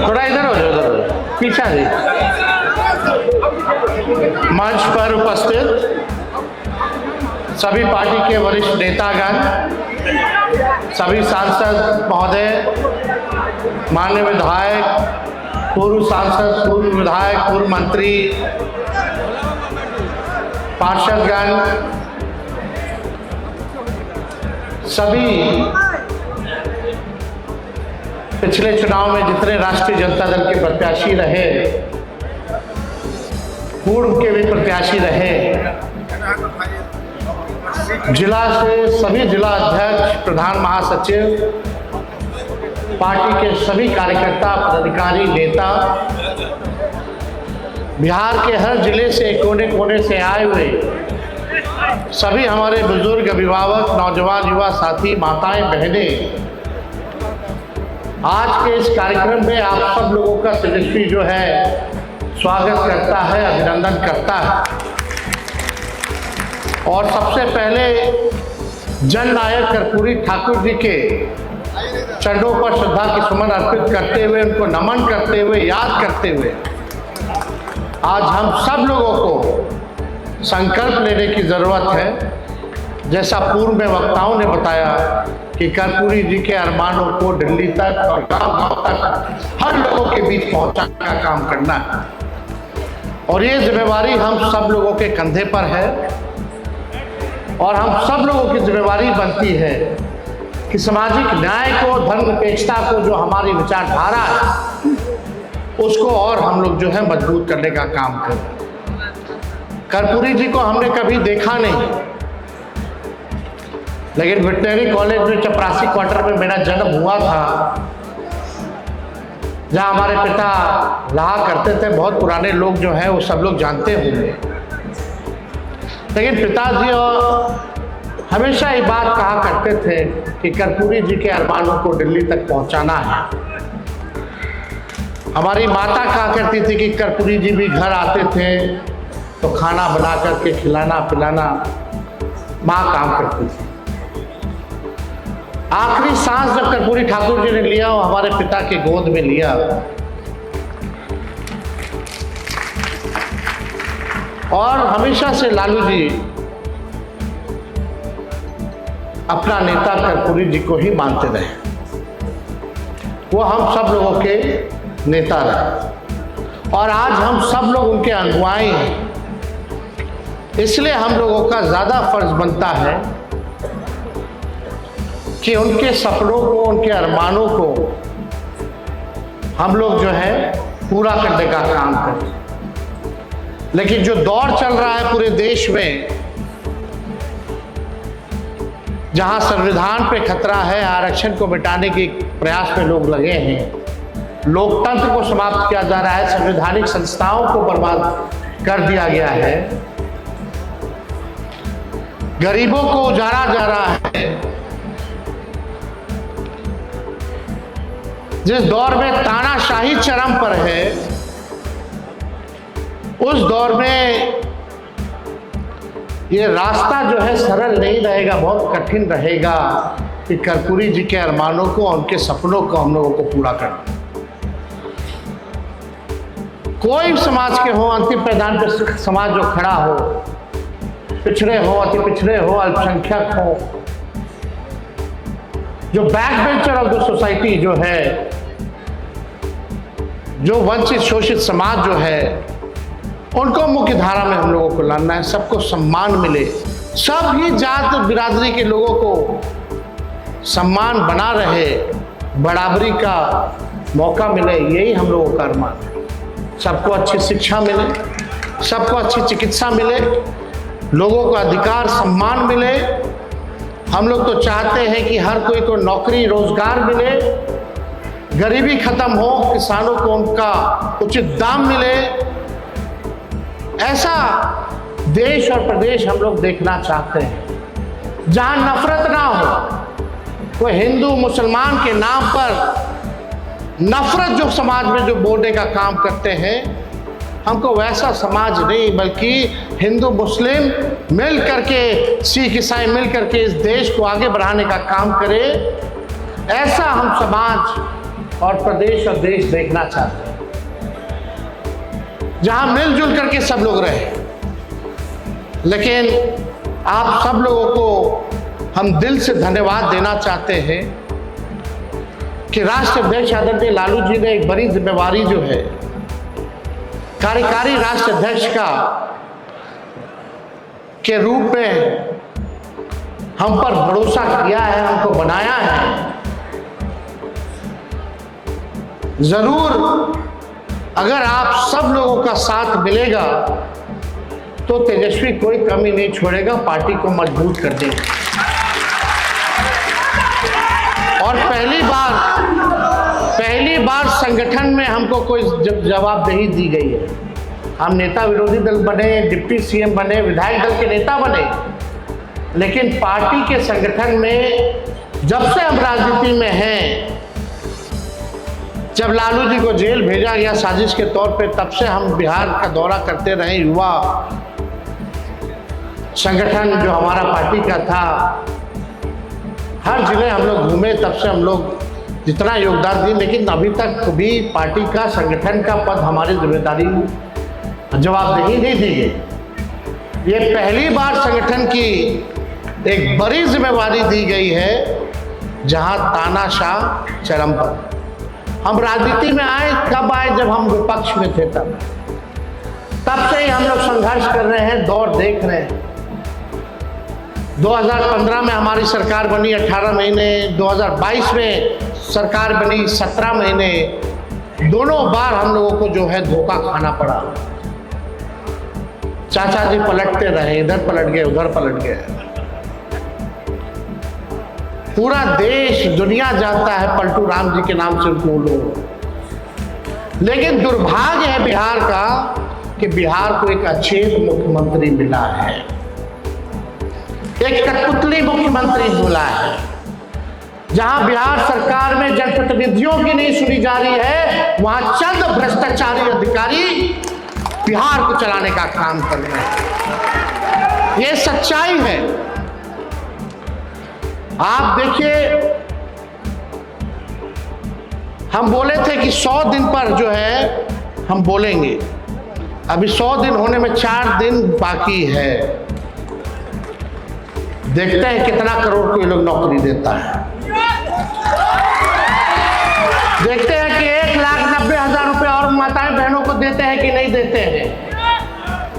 थोड़ा इधर हो जाओ, इधर पीछा जी। मंच पर उपस्थित सभी पार्टी के वरिष्ठ नेतागण, सभी सांसद महोदय, माननीय विधायक, पूर्व सांसद, पूर्व विधायक, पूर्व मंत्री, पार्षदगण, सभी पिछले चुनाव में जितने राष्ट्रीय जनता दल के प्रत्याशी रहे, पूर्व के भी प्रत्याशी रहे, जिला से सभी जिला अध्यक्ष, प्रधान महासचिव, पार्टी के सभी कार्यकर्ता, पदाधिकारी, नेता, बिहार के हर जिले से कोने कोने से आए हुए सभी हमारे बुजुर्ग, अभिभावक, नौजवान, युवा साथी, माताएं, बहनें, आज के इस कार्यक्रम में आप सब लोगों का तेजस्वी जो है स्वागत करता है, अभिनंदन करता है। और सबसे पहले जननायक कर्पूरी ठाकुर जी के चरणों पर श्रद्धा की सुमन अर्पित करते हुए, उनको नमन करते हुए, याद करते हुए आज हम सब लोगों को संकल्प लेने की ज़रूरत है। जैसा पूर्व में वक्ताओं ने बताया कि कर्पूरी जी के अरमानों को दिल्ली तक और गाँव तक हर लोगों के बीच पहुंचाने का काम करना है, और ये जिम्मेवारी हम सब लोगों के कंधे पर है। और हम सब लोगों की जिम्मेवारी बनती है कि सामाजिक न्याय को, धर्मनिरपेक्षता को, जो हमारी विचारधारा है, उसको और हम लोग जो है मजबूत करने का काम करें। कर्पूरी जी को हमने कभी देखा नहीं, लेकिन वेटनरी कॉलेज में चपरासी क्वार्टर में मेरा जन्म हुआ था, जहाँ हमारे पिता रहा करते थे। बहुत पुराने लोग जो हैं वो सब लोग जानते होंगे। लेकिन पिताजी और हमेशा ये बात कहा करते थे कि कर्पूरी जी के अरमानों को दिल्ली तक पहुंचाना है। हमारी माता कहा करती थी कि कर्पूरी जी भी घर आते थे तो खाना बना करके खिलाना पिलाना माँ काम करती थी। आखिरी सांस जब कर्पूरी ठाकुर जी ने लिया, वो हमारे पिता के गोद में लिया, और हमेशा से लालू जी अपना नेता कर्पूरी जी को ही मानते रहे। वो हम सब लोगों के नेता रहे और आज हम सब लोग उनके अनुयायी हैं। इसलिए हम लोगों का ज़्यादा फर्ज बनता है कि उनके सपनों को, उनके अरमानों को हम लोग जो है पूरा करने का काम करें। लेकिन जो दौर चल रहा है पूरे देश में, जहां संविधान पे खतरा है, आरक्षण को मिटाने के प्रयास में लोग लगे हैं, लोकतंत्र को समाप्त किया जा रहा है, संवैधानिक संस्थाओं को बर्बाद कर दिया गया है, गरीबों को उजाड़ा जा रहा है, जिस दौर में तानाशाही चरम पर है, उस दौर में ये रास्ता जो है सरल नहीं रहेगा, बहुत कठिन रहेगा कि कर्पूरी जी के अरमानों को, उनके सपनों को हम लोगों को पूरा करना। कोई समाज के हो, अंतिम पैदान पर समाज जो खड़ा हो, पिछड़े हो, अति पिछड़े हो, अल्पसंख्यक हो, जो back bencher of the society जो है, जो वंचित शोषित समाज जो है, उनको मुख्य धारा में हम लोगों को लाना है। सबको सम्मान मिले, सभी जात बिरादरी के लोगों को सम्मान बना रहे, बराबरी का मौका मिले, यही हम लोगों का अरमान है। सबको अच्छी शिक्षा मिले, सबको अच्छी चिकित्सा मिले, लोगों को अधिकार सम्मान मिले। हम लोग तो चाहते हैं कि हर कोई को नौकरी रोजगार मिले, गरीबी खत्म हो, किसानों को उनका उचित दाम मिले। ऐसा देश और प्रदेश हम लोग देखना चाहते हैं जहां नफरत ना हो। कोई हिंदू मुसलमान के नाम पर नफरत जो समाज में जो बोलने का काम करते हैं, हमको वैसा समाज नहीं, बल्कि हिंदू मुस्लिम मिल करके, सिख ईसाई मिल करके इस देश को आगे बढ़ाने का काम करे। ऐसा हम समाज और प्रदेश और देश देखना चाहते हैं, जहां मिलजुल करके सब लोग रहे। लेकिन आप सब लोगों को हम दिल से धन्यवाद देना चाहते हैं कि राष्ट्रीय अध्यक्ष आदरणीय लालू जी ने एक बड़ी जिम्मेवारी जो है कार्यकारी राष्ट्रीय अध्यक्ष का के रूप में हम पर भरोसा किया है, हमको बनाया है। जरूर अगर आप सब लोगों का साथ मिलेगा तो तेजस्वी कोई कमी नहीं छोड़ेगा पार्टी को मजबूत कर देगा। और पहली बार संगठन में हमको कोई जवाबदेही दी गई है। हम नेता विरोधी दल बने, डिप्टी सीएम बने, विधायक दल के नेता बने, लेकिन पार्टी के संगठन में जब से हम राजनीति में हैं, जब लालू जी को जेल भेजा गया साजिश के तौर पे, तब से हम बिहार का दौरा करते रहे। युवा संगठन जो हमारा पार्टी का था, हर जिले हम लोग घूमे, तब से हम लोग जितना योगदान दिए, लेकिन अभी तक भी पार्टी का संगठन का पद हमारी जिम्मेदारी जवाबदेही नहीं दी गई। ये पहली बार संगठन की एक बड़ी जिम्मेवारी दी गई है, जहां तानाशाह चरम पर। हम राजनीति में आए, कब आए? जब हम विपक्ष में थे, तब से ही हम लोग संघर्ष कर रहे हैं, दौर देख रहे हैं। 2015 में हमारी सरकार बनी 18 महीने, 2022 में सरकार बनी 17 महीने। दोनों बार हम लोगों को जो है धोखा खाना पड़ा। चाचा जी पलटते रहे, इधर पलट गए, उधर पलट गए। पूरा देश दुनिया जानता है पलटू राम जी के नाम से उनको लोग। लेकिन दुर्भाग्य है बिहार का कि बिहार को एक अच्छे मुख्यमंत्री मिला है, एक कठपुतली मुख्यमंत्री मिला है, जहां बिहार सरकार में जनप्रतिनिधियों की नहीं सुनी जा रही है, वहां चंद भ्रष्टाचारी अधिकारी बिहार को चलाने का काम कर रहे हैं। ये सच्चाई है। आप देखिए, हम बोले थे कि 100 दिन पर जो है हम बोलेंगे। अभी 100 दिन होने में 4 दिन बाकी है। देखते हैं कितना करोड़ को ये लोग नौकरी देता है। देखते हैं कि 1,90,000 रुपए और माताएं बहनों को देते हैं कि नहीं देते हैं।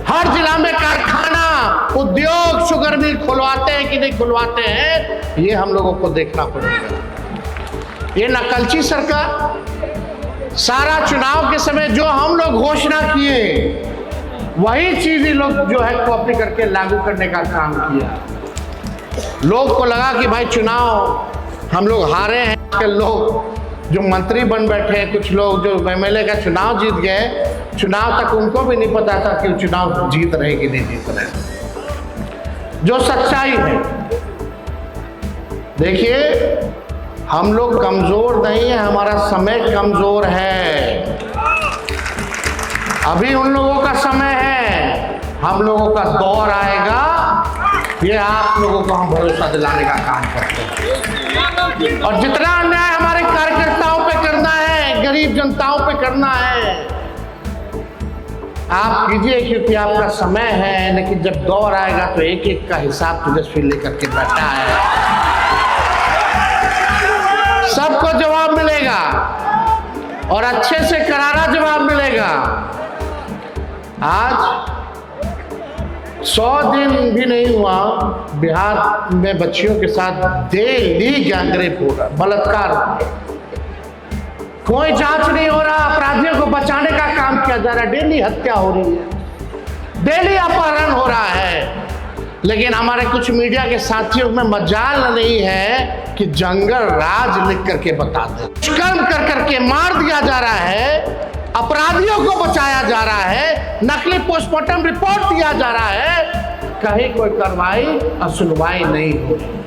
हर जिला में कारखाना, उद्योग, शुगर मिल खुलवाते हैं कि नहीं खुलवाते हैं, ये हम लोगों को देखना पड़ेगा। ये नकलची सरकार सारा चुनाव के समय जो हम लोग घोषणा किए वही चीज ये लोग जो है कॉपी करके लागू करने का काम किया। लोग को लगा कि भाई चुनाव हम लोग हारे हैं, कि लोग जो मंत्री बन बैठे हैं, कुछ लोग जो एमएलए का चुनाव जीत गए, चुनाव तक उनको भी नहीं पता था कि चुनाव जीत रहे कि नहीं जीत रहे। जो सच्चाई है, देखिए हम लोग कमजोर नहीं है, हमारा समय कमजोर है। अभी उन लोगों का समय है, हम लोगों का दौर आएगा। ये आप लोगों को हम भरोसा दिलाने का काम करते हैं। और जितना अन्याय हमारे कार्यकर्ताओं पे करना है, गरीब जनताओं पे करना है, आप कीजिए, क्योंकि आपका समय है। लेकिन जब दौर आएगा तो एक एक का हिसाब तेजस्वी लेकर के बैठा है। सबको जवाब मिलेगा और अच्छे से करारा जवाब मिलेगा। आज 100 दिन भी नहीं हुआ, बिहार में बच्चियों के साथ डेली गैंगरेप हो रहा, बलात्कार। कोई जांच नहीं हो रहा, अपराधियों को बचाने का काम किया जा रहा है। डेली हत्या हो रही है, डेली अपहरण हो रहा है। लेकिन हमारे कुछ मीडिया के साथियों में मजाल नहीं है कि जंगल राज लिख करके बता दे। दुष्कर्म कर करके मार दिया जा रहा है, अपराधियों को बचाया जा रहा है, नकली पोस्टमार्टम रिपोर्ट दिया जा रहा है, कहीं कोई कार्रवाई और सुनवाई नहीं हो रही।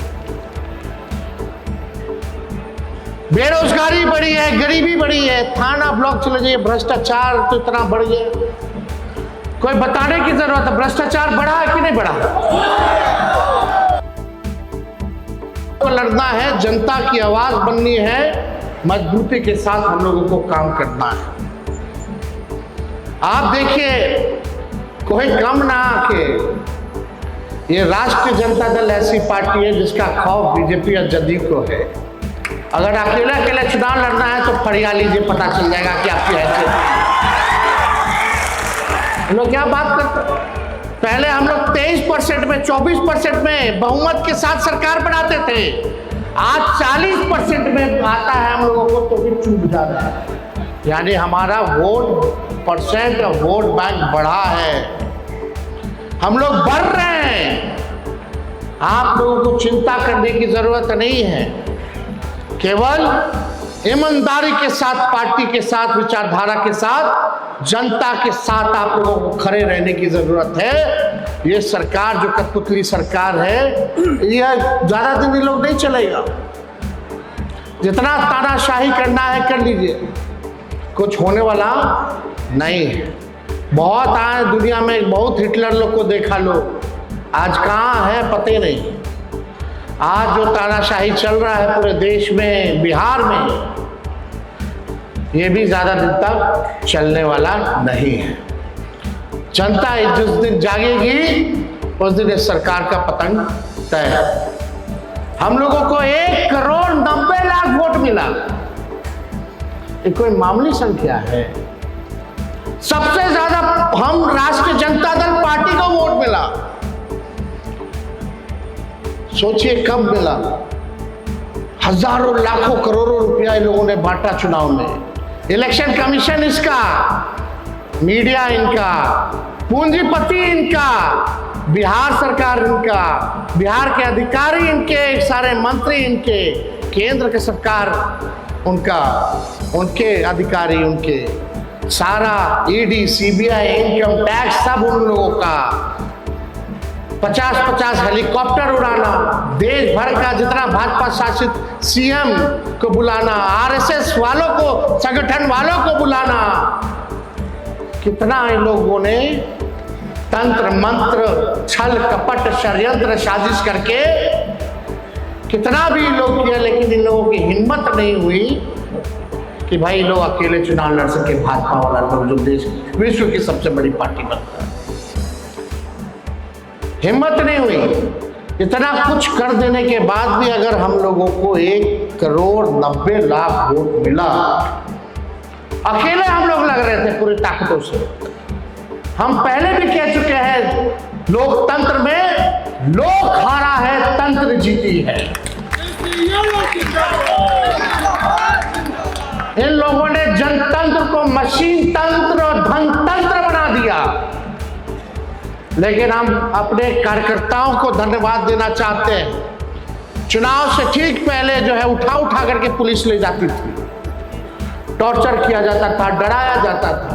बेरोजगारी बढ़ी है, गरीबी बढ़ी है, थाना ब्लॉक चले जाइए, भ्रष्टाचार तो इतना बढ़ गया, कोई बताने की जरूरत है। भ्रष्टाचार बढ़ा है कि नहीं बढ़ा? को लड़ना है, जनता की आवाज बननी है, मजबूती के साथ हम लोगों को काम करना है। आप देखिए, कोई कम ना आके, ये राष्ट्रीय जनता दल ऐसी पार्टी है जिसका खौफ बीजेपी और जदयू को है। अगर अकेले अकेले चुनाव लड़ना है तो फरिया लीजिए, पता चल जाएगा कि आपकी हैसियत। हम लोग क्या बात करते, पहले हम लोग 23% में 24% में बहुमत के साथ सरकार बनाते थे, आज 40% में आता है हम लोगों को तो भी चूक जा रहा है। यानी हमारा वोट परसेंट और वोट बैंक बढ़ा है, हम लोग बढ़ रहे हैं। आप लोगों को चिंता करने की जरूरत नहीं है, केवल ईमानदारी के साथ, पार्टी के साथ, विचारधारा के साथ, जनता के साथ आप लोगों को खड़े रहने की जरूरत है। ये सरकार जो कठपुतली सरकार है, यह ज्यादा दिन लोग नहीं चलेगा। जितना तानाशाही करना है कर लीजिए, कुछ होने वाला नहीं है। बहुत आए दुनिया में, बहुत हिटलर लोग को देखा लो, आज कहाँ है पता ही नहीं। आज जो तानाशाही चल रहा है पूरे देश में, बिहार में, ये भी ज्यादा दिन तक चलने वाला नहीं है। जनता जिस दिन जागेगी उस दिन इस सरकार का पतन तय है। हम लोगों को 1,90,00,000 वोट मिला, ये कोई मामूली संख्या है। सबसे ज्यादा हम राष्ट्रीय जनता दल पार्टी को वोट मिला। सोचिए कब मिला, हजारों लाखों करोड़ों रुपया इन लोगों ने बांटा चुनाव में। इलेक्शन कमीशन इसका, मीडिया इनका, पूंजीपति इनका, बिहार सरकार इनका, बिहार के अधिकारी इनके, सारे मंत्री इनके, केंद्र के सरकार उनका, उनके अधिकारी उनके, सारा ईडी, सीबीआई, इनकम टैक्स सब उन लोगों का। 50-50 हेलीकॉप्टर उड़ाना, देश भर का जितना भाजपा शासित सीएम को बुलाना, आरएसएस वालों को, संगठन वालों को बुलाना। कितना इन लोगों ने तंत्र मंत्र, छल कपट, षड्यंत्र, साजिश करके कितना भी लोग किया, लेकिन इन लोगों की हिम्मत नहीं हुई कि भाई लोग अकेले चुनाव लड़ सके। भाजपा वाला लोग जो देश विश्व की सबसे बड़ी पार्टी बनता है, हिम्मत नहीं हुई। इतना कुछ कर देने के बाद भी अगर हम लोगों को 1,90,00,000 वोट मिला, अकेले हम लोग लग रहे थे पूरी ताकतों से। हम पहले भी कह चुके हैं, लोकतंत्र में लोक हारा है, तंत्र जीती है। इन लोगों ने जनतंत्र को मशीन तंत्र और धनतंत्र बना दिया। लेकिन हम अपने कार्यकर्ताओं को धन्यवाद देना चाहते हैं। चुनाव से ठीक पहले जो है उठा करके पुलिस ले जाती थी, टॉर्चर किया जाता था, डराया जाता था।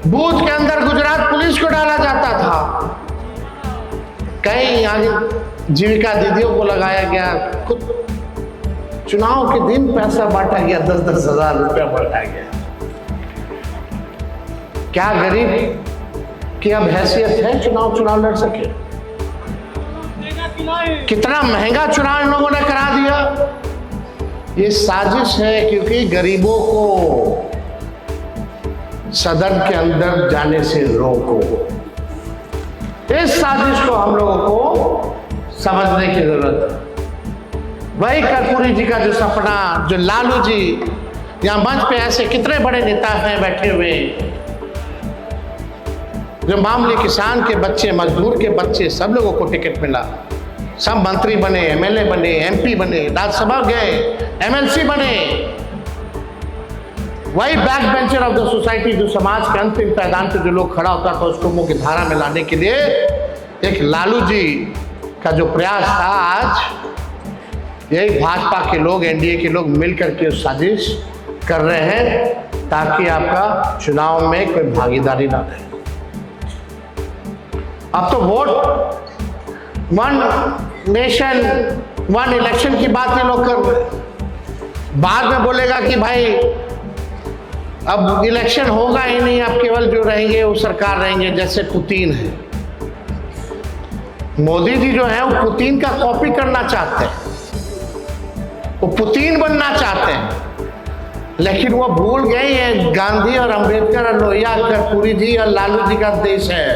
बूथ के अंदर गुजरात पुलिस को डाला जाता था, कई जीविका दीदियों को लगाया गया, खुद चुनाव के दिन पैसा बांटा गया, 10-10 हजार रुपया बांटा गया। क्या गरीब की अब हैसियत है चुनाव लड़ सके? कितना महंगा चुनाव इन लोगों ने करा दिया। ये साजिश है, क्योंकि गरीबों को सदन के अंदर जाने से रोको। इस साजिश को हम लोगों को समझने की जरूरत है। वही कर्पूरी जी का जो सपना, जो लालू जी, यहाँ मंच पे ऐसे कितने बड़े नेता हैं बैठे हुए, जो मामूली किसान के बच्चे, मजदूर के बच्चे, सब लोगों को टिकट मिला, सब मंत्री बने, एमएलए बने, एमपी बने, राज्यसभा गए, एमएलसी बने। वही back bencher of the society, जो समाज के अंतिम पैदान पे जो लोग खड़ा होता था, उसको मुख्य धारा में लाने के लिए एक लालू जी का जो प्रयास था, आज यही भाजपा के लोग, एनडीए के लोग मिलकर के साजिश कर रहे हैं ताकि आपका चुनाव में कोई भागीदारी ना रहे। अब तो vote, one nation one election की बात ये लोग कर रहे हैं। बाद में बोलेगा कि भाई अब इलेक्शन होगा ही नहीं, अब केवल जो रहेंगे वो सरकार रहेंगे, जैसे पुतिन है। मोदी जी जो है वो पुतिन का कॉपी करना चाहते हैं, वो पुतिन बनना चाहते हैं, लेकिन वो भूल गए ये गांधी और अंबेडकर और लोहिया कर्पूरी जी और लालू जी का देश है।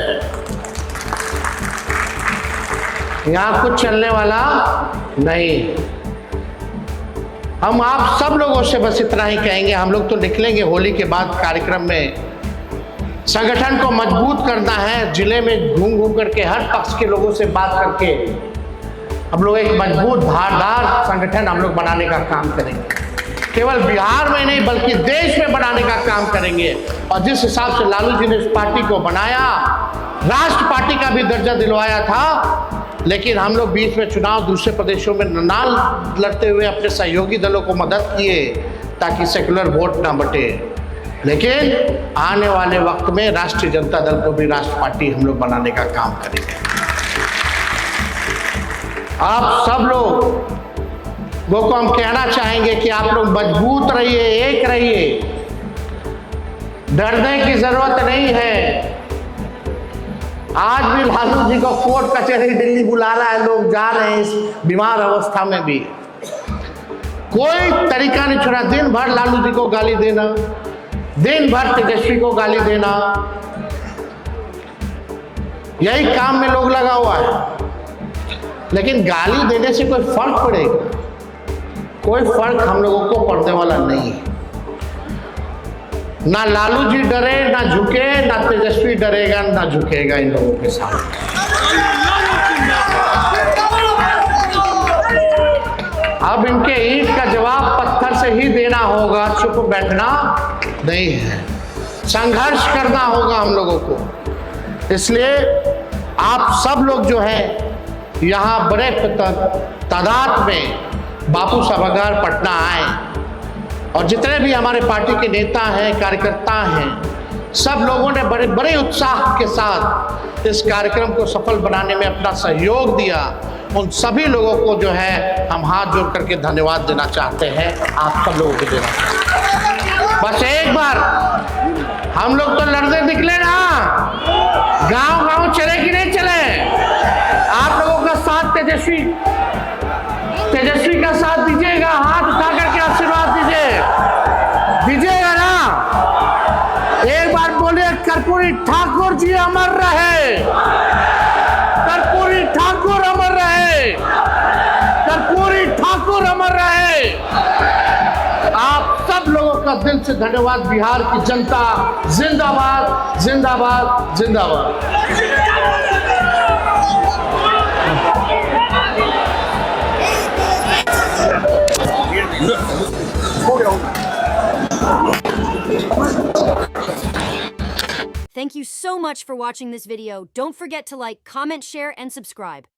यहां कुछ चलने वाला नहीं। हम आप सब लोगों से बस इतना ही कहेंगे, हम लोग तो निकलेंगे होली के बाद कार्यक्रम में। संगठन को मजबूत करना है, जिले में घूम घूम करके हर पक्ष के लोगों से बात करके हम लोग एक मजबूत धारदार संगठन हम लोग बनाने का काम करेंगे। केवल बिहार में नहीं बल्कि देश में बनाने का काम करेंगे। और जिस हिसाब से लालू जी ने इस पार्टी को बनाया, राष्ट्र पार्टी का भी दर्जा दिलवाया था, लेकिन हम लोग बीच में चुनाव दूसरे प्रदेशों में ना लड़ते हुए अपने सहयोगी दलों को मदद किए ताकि सेकुलर वोट ना बटे। लेकिन आने वाले वक्त में राष्ट्रीय जनता दल को भी राष्ट्र पार्टी हम लोग बनाने का काम करेंगे। आप सब लोगों को हम कहना चाहेंगे कि आप लोग मजबूत रहिए, एक रहिए, डरने की जरूरत नहीं है। आज भी लालू जी को कोर्ट कचहरी दिल्ली बुला रहा है, लोग जा रहे हैं इस बीमार अवस्था में भी। कोई तरीका नहीं छोड़ा, दिन भर लालू जी को गाली देना, दिन भर तेजस्वी को गाली देना, यही काम में लोग लगा हुआ है। लेकिन गाली देने से कोई फर्क पड़ेगा? कोई फर्क हम लोगों को पड़ने वाला नहीं है। ना लालू जी डरे, ना झुके, ना तेजस्वी डरेगा, ना झुकेगा इन लोगों के सामने। अब इनके ईंट का जवाब पत्थर से ही देना होगा, चुप बैठना नहीं है, संघर्ष करना होगा हम लोगों को। इसलिए आप सब लोग जो है यहाँ बड़े तादाद में बापू सभागार पटना आए, और जितने भी हमारे पार्टी के नेता हैं, कार्यकर्ता हैं, सब लोगों ने बड़े बड़े उत्साह के साथ इस कार्यक्रम को सफल बनाने में अपना सहयोग दिया। उन सभी लोगों को जो है हम हाथ जोड़ करके धन्यवाद देना चाहते हैं, आप सब लोगों को देना चाहते हैं। बस एक बार हम लोग तो लड़ने निकले ना, गांव गांव चले कि नहीं चले? आप लोगों का साथ तेजस्वी का साथ दीजिएगा, हाथ उठा करके आशीर्वाद दीजिएगा ना। एक बार बोलिए कर्पूरी ठाकुर जी अमर रहे, कर्पूरी ठाकुर अमर रहे, कर्पूरी ठाकुर अमर रहे। आप सब लोगों का दिल से धन्यवाद। बिहार की जनता जिंदाबाद, जिंदाबाद, जिंदाबाद। Thank you so much for watching this video. Don't forget to like, comment, share, and subscribe.